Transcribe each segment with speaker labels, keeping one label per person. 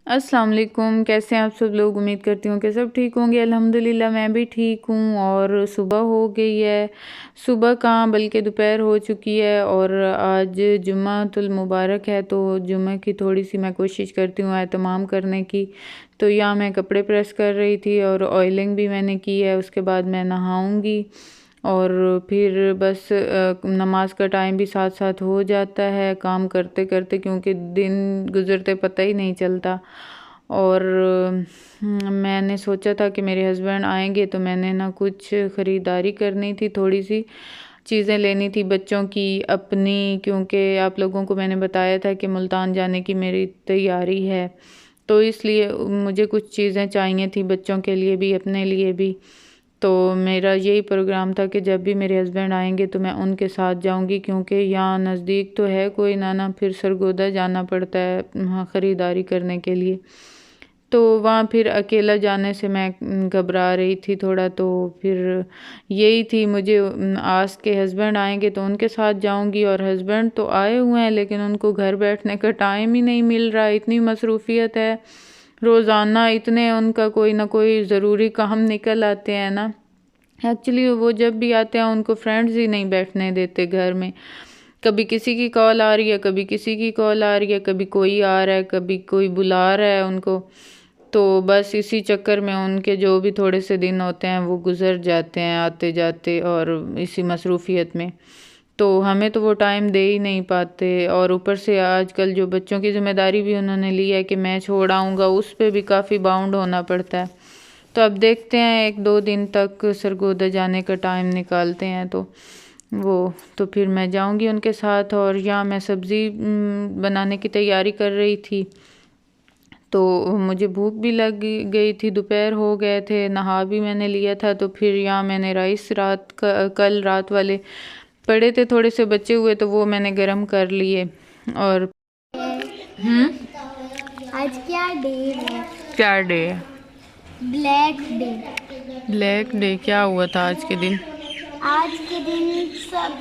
Speaker 1: अस्सलाम वालेकुम, कैसे हैं आप सब लोग। उम्मीद करती हूँ कि सब ठीक होंगे। अल्हम्दुलिल्लाह मैं भी ठीक हूँ। और सुबह हो गई है, सुबह कहाँ बल्कि दोपहर हो चुकी है। और आज जुम्मातुल मुबारक है, तो जुम्मे की थोड़ी सी मैं कोशिश करती हूँ एहतमाम करने की। तो यहाँ मैं कपड़े प्रेस कर रही थी और ऑयलिंग भी मैंने की है। उसके बाद मैं नहाऊँगी और फिर बस नमाज का टाइम भी साथ साथ हो जाता है काम करते करते, क्योंकि दिन गुज़रते पता ही नहीं चलता। और मैंने सोचा था कि मेरे हस्बैंड आएंगे तो मैंने ना कुछ ख़रीदारी करनी थी, थोड़ी सी चीज़ें लेनी थी बच्चों की अपनी, क्योंकि आप लोगों को मैंने बताया था कि मुल्तान जाने की मेरी तैयारी है। तो इसलिए मुझे कुछ चीज़ें चाहिए थी बच्चों के लिए भी अपने लिए भी। तो मेरा यही प्रोग्राम था कि जब भी मेरे हस्बैंड आएंगे तो मैं उनके साथ जाऊंगी, क्योंकि यहाँ नज़दीक तो है कोई ना फिर सरगोदा जाना पड़ता है वहाँ ख़रीदारी करने के लिए। तो वहाँ फिर अकेला जाने से मैं घबरा रही थी थोड़ा। तो फिर यही थी मुझे आस के हस्बैंड आएंगे तो उनके साथ जाऊंगी। और हस्बैंड तो आए हुए हैं लेकिन उनको घर बैठने का टाइम ही नहीं मिल रहा, इतनी मसरूफ़ियत है। रोज़ाना इतने उनका कोई ना कोई ज़रूरी काम निकल आते हैं ना। एक्चुअली वो जब भी आते हैं उनको फ्रेंड्स ही नहीं बैठने देते घर में। कभी किसी की कॉल आ रही है, कभी किसी की कॉल आ रही है, कभी कोई आ रहा है, कभी कोई बुला रहा है उनको। तो बस इसी चक्कर में उनके जो भी थोड़े से दिन होते हैं वो गुज़र जाते हैं आते जाते और इसी मसरूफ़ियत में। तो हमें तो वो टाइम दे ही नहीं पाते। और ऊपर से आजकल जो बच्चों की ज़िम्मेदारी भी उन्होंने ली है कि मैं छोड़ आऊँगा, उस पे भी काफ़ी बाउंड होना पड़ता है। तो अब देखते हैं, एक दो दिन तक सरगोदा जाने का टाइम निकालते हैं तो वो तो फिर मैं जाऊंगी उनके साथ। और यहाँ मैं सब्ज़ी बनाने की तैयारी कर रही थी, तो मुझे भूख भी लग गई थी, दोपहर हो गए थे, नहा भी मैंने लिया था। तो फिर यहाँ मैंने राइस कल रात वाले पड़े थे, थोड़े से बचे हुए, तो वो मैंने गरम कर लिए। और हम्म
Speaker 2: आज क्या डे है?
Speaker 1: क्या डे है?
Speaker 2: Black day.
Speaker 1: ब्लैक डे क्या हुआ था आज के दिन?
Speaker 2: आज के दिन सब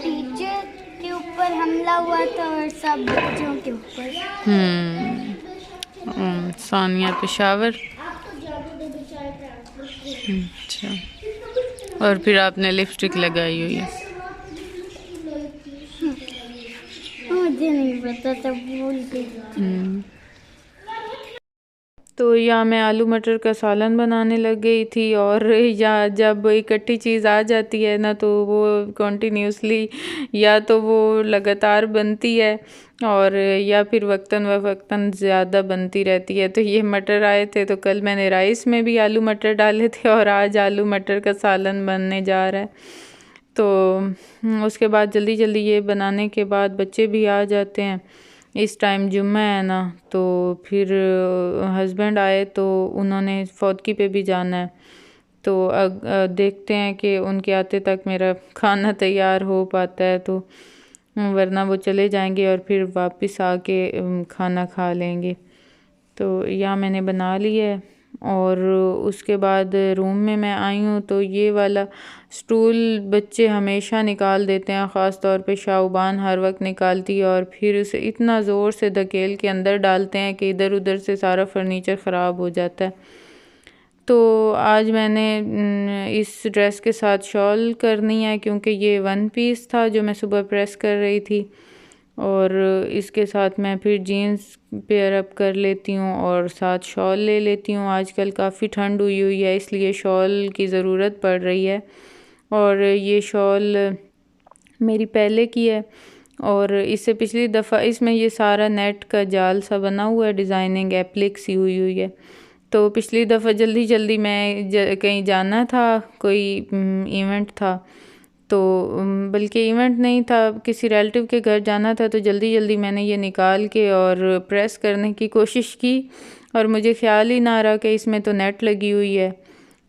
Speaker 2: टीचर के ऊपर हमला हुआ था और सब बच्चों के ऊपर।
Speaker 1: सानिया पेशावर। अच्छा, और फिर आपने लिपस्टिक लगाई हुई है?
Speaker 2: मुझे नहीं पता था, भूल गई।
Speaker 1: तो या मैं आलू मटर का सालन बनाने लग गई थी। और या जब इकट्ठी चीज़ आ जाती है ना तो वो कॉन्टीन्यूसली या तो वो लगातार बनती है और या फिर वक्तन व वक्तन ज़्यादा बनती रहती है। तो ये मटर आए थे तो कल मैंने राइस में भी आलू मटर डाले थे और आज आलू मटर का सालन बनने जा रहा है। तो उसके बाद जल्दी जल्दी ये बनाने के बाद बच्चे भी आ जाते हैं। इस टाइम जुम्मा है ना, तो फिर हस्बैंड आए तो उन्होंने फौतकी पे भी जाना है। तो देखते हैं कि उनके आते तक मेरा खाना तैयार हो पाता है, तो वरना वो चले जाएंगे और फिर वापस आके खाना खा लेंगे। तो यहाँ मैंने बना लिया है। और उसके बाद रूम में मैं आई हूँ तो ये वाला स्टूल बच्चे हमेशा निकाल देते हैं, ख़ास तौर पे शाहबान हर वक्त निकालती है और फिर उसे इतना ज़ोर से धकेल के अंदर डालते हैं कि इधर उधर से सारा फर्नीचर ख़राब हो जाता है। तो आज मैंने इस ड्रेस के साथ शॉल करनी है, क्योंकि ये वन पीस था जो मैं सुबह प्रेस कर रही थी। और इसके साथ मैं फिर जीन्स पेयर अप कर लेती हूँ और साथ शॉल ले लेती हूँ। आजकल काफ़ी ठंड हुई हुई है, इसलिए शॉल की ज़रूरत पड़ रही है। और ये शॉल मेरी पहले की है और इससे पिछली दफ़ा इसमें ये सारा नेट का जाल सा बना हुआ है, डिज़ाइनिंग एप्लिक सी हुई हुई है। तो पिछली दफ़ा जल्दी जल्दी मैं कहीं जाना था, कोई इवेंट था, तो बल्कि इवेंट नहीं था, किसी रिलेटिव के घर जाना था, तो जल्दी जल्दी मैंने ये निकाल के और प्रेस करने की कोशिश की और मुझे ख़्याल ही ना रहा कि इसमें तो नेट लगी हुई है।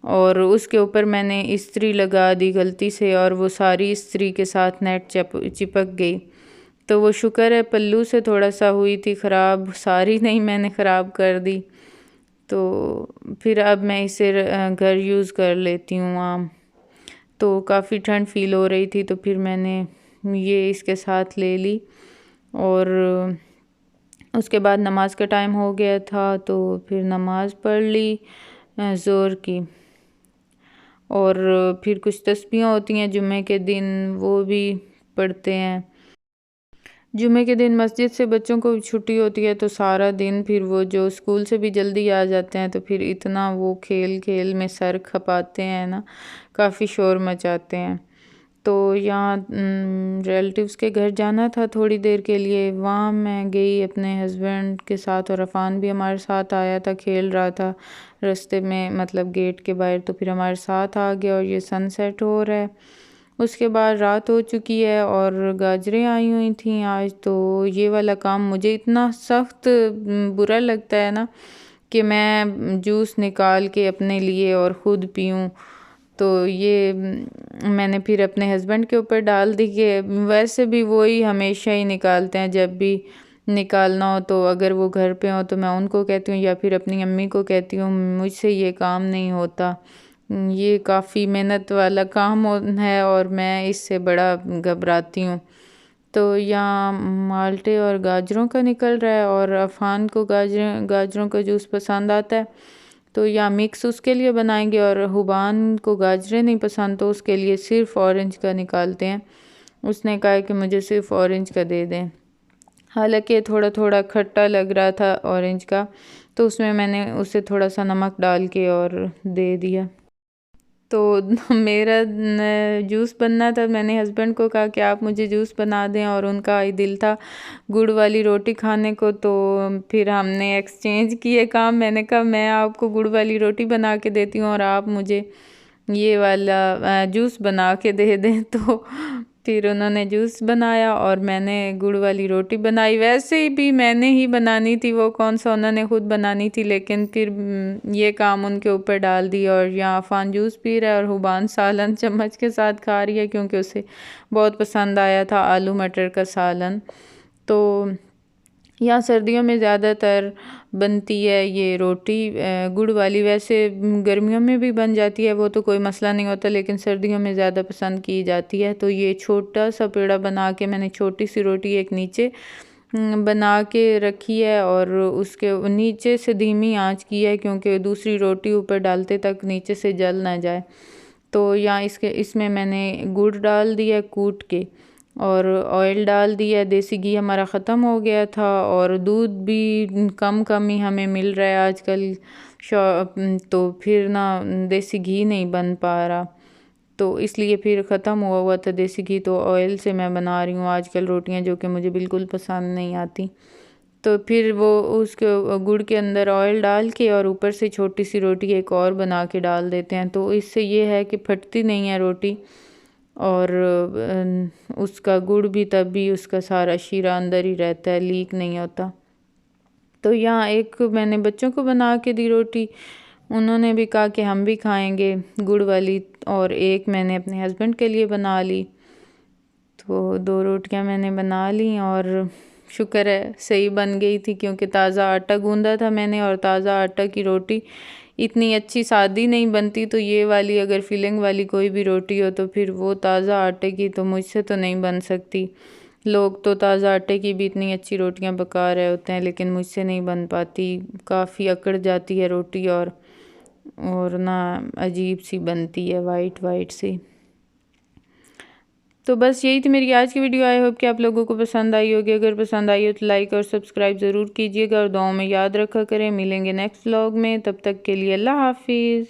Speaker 1: और उसके ऊपर मैंने इस्त्री लगा दी गलती से और वो सारी इस्त्री के साथ नेट चिपक गई। तो वो शुक्र है पल्लू से थोड़ा सा हुई थी ख़राब, सारी नहीं मैंने ख़राब कर दी। तो फिर अब मैं इसे घर यूज़ कर लेती हूँ आम। तो काफ़ी ठंड फ़ील हो रही थी तो फिर मैंने ये इसके साथ ले ली। और उसके बाद नमाज का टाइम हो गया था तो फिर नमाज पढ़ ली ज़ोर की। और फिर कुछ तस्बीहें होती हैं जुम्मे के दिन, वो भी पढ़ते हैं। जुम्मे के दिन मस्जिद से बच्चों को छुट्टी होती है तो सारा दिन फिर वो जो स्कूल से भी जल्दी आ जाते हैं तो फिर इतना वो खेल खेल में सर खपाते हैं ना, काफ़ी शोर मचाते हैं। तो यहाँ रिलेटिव्स के घर जाना था थोड़ी देर के लिए, वहाँ मैं गई अपने हस्बैंड के साथ और अफ़ान भी हमारे साथ आया था, खेल रहा था रास्ते में, मतलब गेट के बाहर। तो फिर हमारे साथ आ गया और ये सनसेट हो रहा है। उसके बाद रात हो चुकी है और गाजरें आई हुई थी आज। तो ये वाला काम मुझे इतना सख्त बुरा लगता है ना कि मैं जूस निकाल के अपने लिए और ख़ुद पीऊँ। तो ये मैंने फिर अपने हस्बैंड के ऊपर डाल दी कि वैसे भी वो ही हमेशा ही निकालते हैं, जब भी निकालना हो तो अगर वो घर पे हो तो मैं उनको कहती हूँ या फिर अपनी अम्मी को कहती हूँ, मुझसे ये काम नहीं होता, ये काफ़ी मेहनत वाला काम है और मैं इससे बड़ा घबराती हूँ। तो यहाँ माल्टे और गाजरों का निकल रहा है और अफ़ान को गाजरों का जूस पसंद आता है तो या मिक्स उसके लिए बनाएंगे, और हुबान को गाजरें नहीं पसंद तो उसके लिए सिर्फ़ ऑरेंज का निकालते हैं। उसने कहा कि मुझे सिर्फ़ ऑरेंज का दे दें। हालांकि थोड़ा थोड़ा खट्टा लग रहा था ऑरेंज का, तो उसमें मैंने उसे थोड़ा सा नमक डाल के और दे दिया। तो मेरा जूस बनना था, मैंने हस्बैंड को कहा कि आप मुझे जूस बना दें और उनका ही दिल था गुड़ वाली रोटी खाने को। तो फिर हमने एक्सचेंज किए काम, मैंने कहा मैं आपको गुड़ वाली रोटी बना के देती हूँ और आप मुझे ये वाला जूस बना के दे दें। तो फिर उन्होंने जूस बनाया और मैंने गुड़ वाली रोटी बनाई। वैसे ही भी मैंने ही बनानी थी, वो कौन सा उन्होंने ख़ुद बनानी थी, लेकिन फिर ये काम उनके ऊपर डाल दिया। और यहाँ अफ़ान जूस पी रहा है और हुबान सालन चम्मच के साथ खा रही है क्योंकि उसे बहुत पसंद आया था आलू मटर का सालन। तो यहाँ सर्दियों में ज़्यादातर बनती है ये रोटी गुड़ वाली। वैसे गर्मियों में भी बन जाती है, वो तो कोई मसला नहीं होता, लेकिन सर्दियों में ज़्यादा पसंद की जाती है। तो ये छोटा सा पेड़ा बना के मैंने छोटी सी रोटी एक नीचे बना के रखी है और उसके नीचे से धीमी आंच की है क्योंकि दूसरी रोटी ऊपर डालते तक नीचे से जल ना जाए। तो यहाँ इसमें मैंने गुड़ डाल दिया कूट के और ऑयल डाल दिया। देसी घी हमारा ख़त्म हो गया था और दूध भी कम ही हमें मिल रहा है आजकल तो फिर ना देसी घी नहीं बन पा रहा, तो इसलिए फिर ख़त्म हुआ था देसी घी। तो ऑयल से मैं बना रही हूँ आजकल रोटियाँ, जो कि मुझे बिल्कुल पसंद नहीं आती। तो फिर वो उसके गुड़ के अंदर ऑयल डाल के और ऊपर से छोटी सी रोटी एक और बना के डाल देते हैं, तो इससे ये है कि फटती नहीं है रोटी और उसका गुड़ भी तब भी उसका सारा शीरा अंदर ही रहता है, लीक नहीं होता। तो यहाँ एक मैंने बच्चों को बना के दी रोटी, उन्होंने भी कहा कि हम भी खाएंगे गुड़ वाली, और एक मैंने अपने हस्बैंड के लिए बना ली। तो 2 रोटियां मैंने बना ली और शुक्र है सही बन गई थी क्योंकि ताज़ा आटा गूंदा था मैंने, और ताज़ा आटा की रोटी इतनी अच्छी सादी नहीं बनती। तो ये वाली अगर फिलिंग वाली कोई भी रोटी हो तो फिर वो ताज़ा आटे की तो मुझसे तो नहीं बन सकती। लोग तो ताज़ा आटे की भी इतनी अच्छी रोटियां पका रहे होते हैं, लेकिन मुझसे नहीं बन पाती, काफ़ी अकड़ जाती है रोटी और ना अजीब सी बनती है, वाइट सी। तो बस यही थी मेरी आज की वीडियो। आई होप कि आप लोगों को पसंद आई होगी। अगर पसंद आई हो तो लाइक और सब्सक्राइब ज़रूर कीजिएगा और दुआओं में याद रखा करें। मिलेंगे नेक्स्ट व्लॉग में, तब तक के लिए अल्लाह हाफिज़।